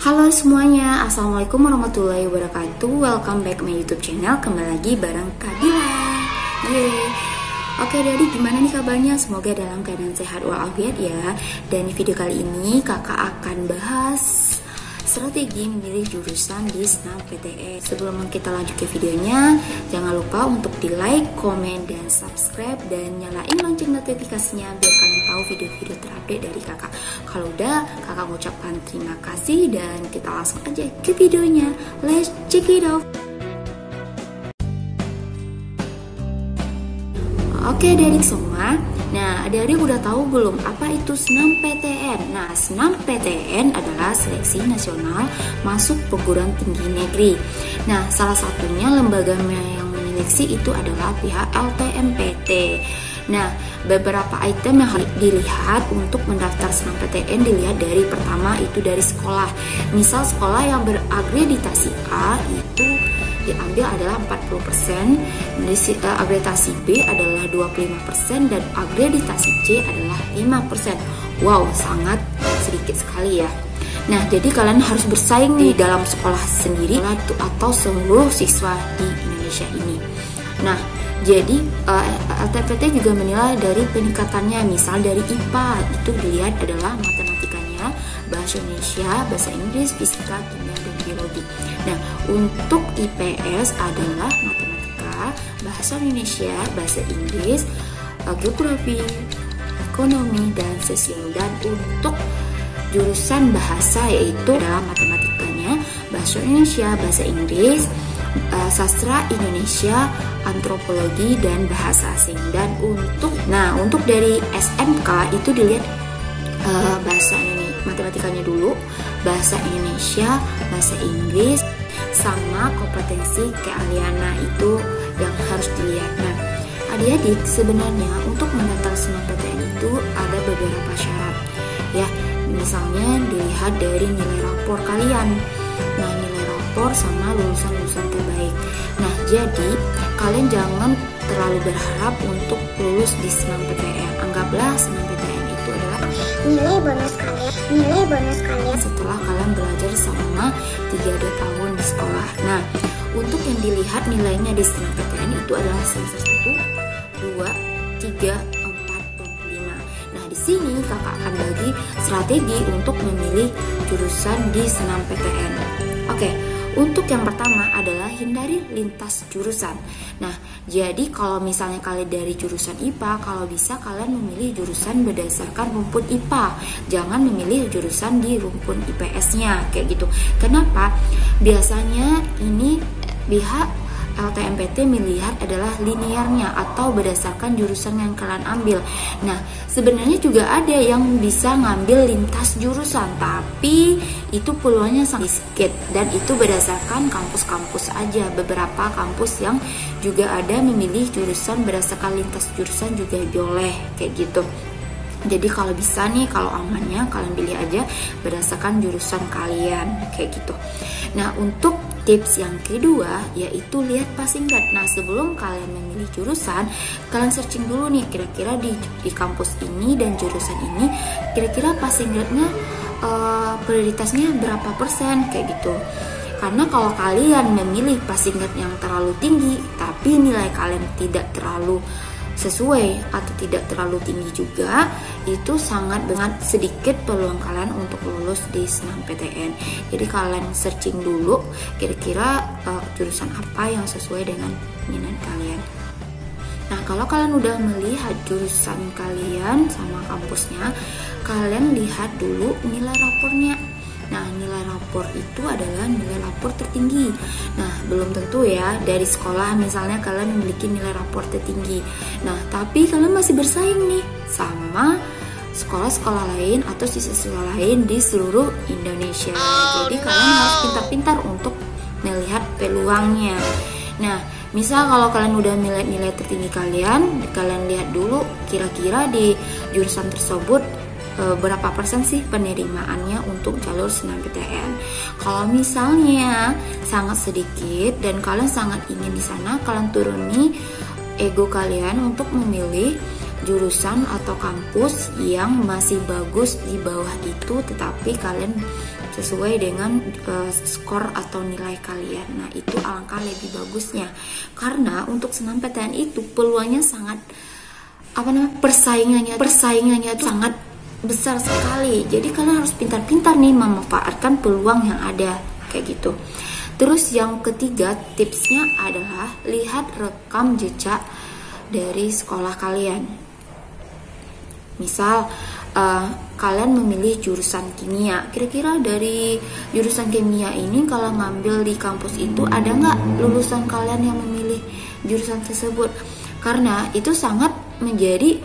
Halo semuanya, Assalamualaikum warahmatullahi wabarakatuh. Welcome back my YouTube channel. Kembali lagi bareng Kadila. Yeay. Oke adik, gimana nih kabarnya? Semoga dalam keadaan sehat walafiat ya. Dan di video kali ini kakak akan bahas strategi memilih jurusan di SNMPTN. Sebelum kita lanjut ke videonya, jangan lupa untuk di like, komen, dan subscribe, dan nyalain lonceng notifikasinya biar kalian tahu video-video terupdate dari kakak. Kalau udah, kakak mengucapkan terima kasih dan kita langsung aja ke videonya. Let's check it out. Oke adik-adik semua, nah adik-adik udah tahu belum apa itu SNMPTN? Nah, SNMPTN adalah seleksi nasional masuk perguruan tinggi negeri. Nah, salah satunya lembaga yang menyeleksi itu adalah pihak LTMPT. Nah, beberapa item yang harus dilihat untuk mendaftar SNMPTN dilihat dari pertama itu dari sekolah. Misal sekolah yang berakreditasi A itu diambil adalah 40%, akreditasi B adalah 25%, dan akreditasi C adalah 5%. Wow, sangat sedikit sekali ya. Nah, jadi kalian harus bersaing di dalam sekolah sendiri atau seluruh siswa di Indonesia ini. Nah, jadi LTMPT juga menilai dari peningkatannya. Misal dari IPA itu dilihat adalah matematikanya, bahasa Indonesia, bahasa Inggris, fisika, kimia, dan biologi. Nah, untuk IPS adalah matematika, bahasa Indonesia, bahasa Inggris, geografi, ekonomi, dan sosial. Dan untuk jurusan bahasa yaitu adalah matematikanya, bahasa Indonesia, bahasa Inggris, sastra Indonesia, antropologi, dan bahasa asing. Dan untuk dari SMK itu dilihat bahasa Indonesia, matematikanya dulu, bahasa Indonesia, bahasa Inggris, sama kompetensi keahliannya itu yang harus dilihat. Nah, adik-adik sebenarnya untuk mendaftar SNMPTN itu ada beberapa syarat ya. Misalnya dilihat dari nilai rapor kalian. Nah, nilai rapor sama lulusan terbaik. Nah, jadi kalian jangan terlalu berharap untuk lulus di SNMPTN. Anggaplah SNMPTN itu adalah nilai bonus kalian setelah kalian belajar selama 3 tahun di sekolah. Nah, untuk yang dilihat nilainya di SNMPTN itu adalah semester 1, 2, 3, 4, dan 5. Nah, di sini kakak akan bagi strategi untuk memilih jurusan di SNMPTN. Oke. Untuk yang pertama adalah hindari lintas jurusan. Nah, jadi kalau misalnya kalian dari jurusan IPA, kalau bisa kalian memilih jurusan berdasarkan rumpun IPA. Jangan memilih jurusan di rumpun IPS-nya, kayak gitu. Kenapa? Biasanya ini pihak LTMPT melihat adalah linearnya atau berdasarkan jurusan yang kalian ambil. Nah, sebenarnya juga ada yang bisa ngambil lintas jurusan, tapi itu peluangnya sangat sedikit dan itu berdasarkan kampus-kampus aja. Beberapa kampus yang juga ada memilih jurusan berdasarkan lintas jurusan juga boleh kayak gitu. Jadi kalau bisa nih, kalau amannya kalian pilih aja berdasarkan jurusan kalian kayak gitu. Nah, untuk tips yang kedua yaitu lihat passing grade. Nah, sebelum kalian memilih jurusan, kalian searching dulu nih kira-kira di kampus ini dan jurusan ini kira-kira passing grade-nya prioritasnya berapa persen kayak gitu. Karena kalau kalian memilih passing grade yang terlalu tinggi tapi nilai kalian tidak terlalu sesuai atau tidak terlalu tinggi juga, itu sangat sedikit peluang kalian untuk lulus di SNMPTN. Jadi kalian searching dulu kira-kira jurusan apa yang sesuai dengan minat kalian. Nah, kalau kalian udah melihat jurusan kalian sama kampusnya, kalian lihat dulu nilai rapornya. Nah, nilai rapor itu adalah nilai rapor tertinggi. Nah, belum tentu ya dari sekolah misalnya kalian memiliki nilai rapor tertinggi. Nah, tapi kalian masih bersaing nih sama sekolah-sekolah lain atau siswa lain di seluruh Indonesia. Jadi kalian harus pintar-pintar untuk melihat peluangnya. Nah, misal kalau kalian udah nilai tertinggi kalian lihat dulu kira-kira di jurusan tersebut berapa persen sih penerimaannya untuk jalur SNMPTN. Kalau misalnya sangat sedikit dan kalian sangat ingin di sana, kalian turuni ego kalian untuk memilih jurusan atau kampus yang masih bagus di bawah itu, tetapi kalian sesuai dengan skor atau nilai kalian. Nah, itu alangkah lebih bagusnya, karena untuk SNMPTN itu peluangnya sangat persaingannya itu sangat besar sekali. Jadi kalian harus pintar-pintar nih memanfaatkan peluang yang ada kayak gitu. Terus yang ketiga tipsnya adalah lihat rekam jejak dari sekolah kalian. Misal kalian memilih jurusan kimia, kira-kira dari jurusan kimia ini kalau ngambil di kampus itu ada nggak lulusan kalian yang memilih jurusan tersebut? Karena itu sangat menjadi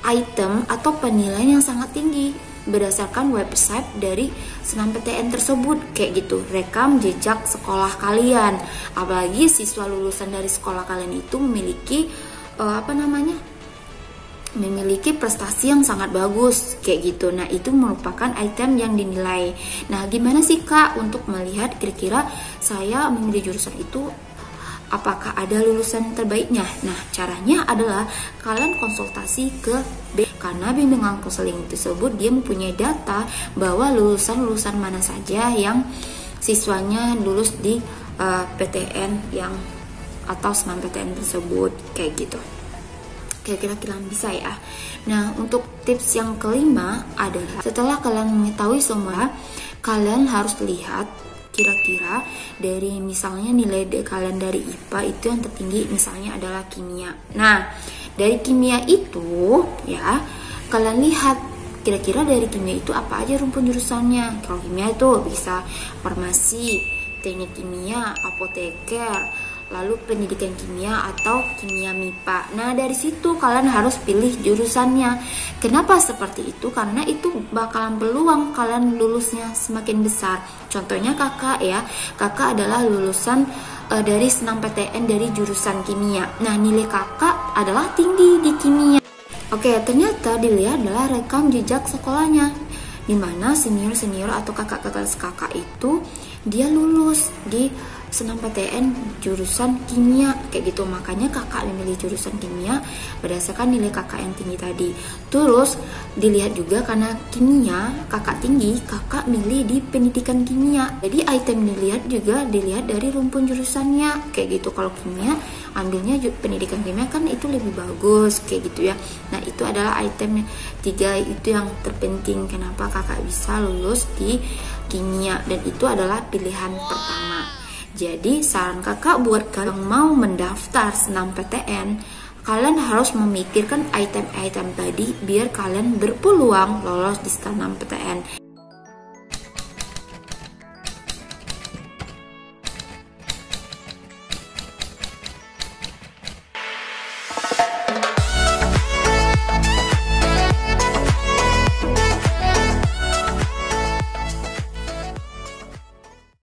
item atau penilaian yang sangat tinggi berdasarkan website dari SNMPTN tersebut kayak gitu, rekam jejak sekolah kalian. Apalagi siswa lulusan dari sekolah kalian itu memiliki memiliki prestasi yang sangat bagus kayak gitu. Nah, itu merupakan item yang dinilai. Nah, gimana sih Kak untuk melihat kira-kira saya memilih jurusan itu apakah ada lulusan terbaiknya? Nah, caranya adalah kalian konsultasi ke karena bimbingan konseling tersebut dia mempunyai data bahwa lulusan-lulusan mana saja yang siswanya lulus di PTN yang atau SNMPTN tersebut kayak gitu. Kira-kira bisa ya. Nah, untuk tips yang kelima adalah setelah kalian mengetahui semua, kalian harus lihat kira-kira dari misalnya nilai kalian dari IPA itu yang tertinggi misalnya adalah kimia. Nah, dari kimia itu ya kalian lihat kira-kira dari kimia itu apa aja rumpun jurusannya. Kalau kimia itu bisa farmasi, teknik kimia, apoteker, lalu pendidikan kimia atau kimia MIPA. Nah, dari situ kalian harus pilih jurusannya. Kenapa seperti itu? Karena itu bakalan peluang kalian lulusnya semakin besar. Contohnya kakak ya, kakak adalah lulusan dari SNMPTN dari jurusan kimia. Nah, nilai kakak adalah tinggi di kimia. Oke, ternyata dilihat adalah rekam jejak sekolahnya, dimana senior-senior atau kakak itu dia lulus di SNMPTN jurusan kimia kayak gitu. Makanya kakak memilih jurusan kimia berdasarkan nilai kakak yang tinggi tadi. Terus dilihat juga karena kimia kakak tinggi, kakak milih di pendidikan kimia. Jadi item dilihat dari rumpun jurusannya kayak gitu. Kalau kimia ambilnya pendidikan kimia kan itu lebih bagus kayak gitu ya. Nah, itu adalah item 3 itu yang terpenting kenapa kakak bisa lulus di kimia, dan itu adalah pilihan pertama. Jadi saran kakak buat kalian yang mau mendaftar SNMPTN, kalian harus memikirkan item-item tadi biar kalian berpeluang lolos di SNMPTN.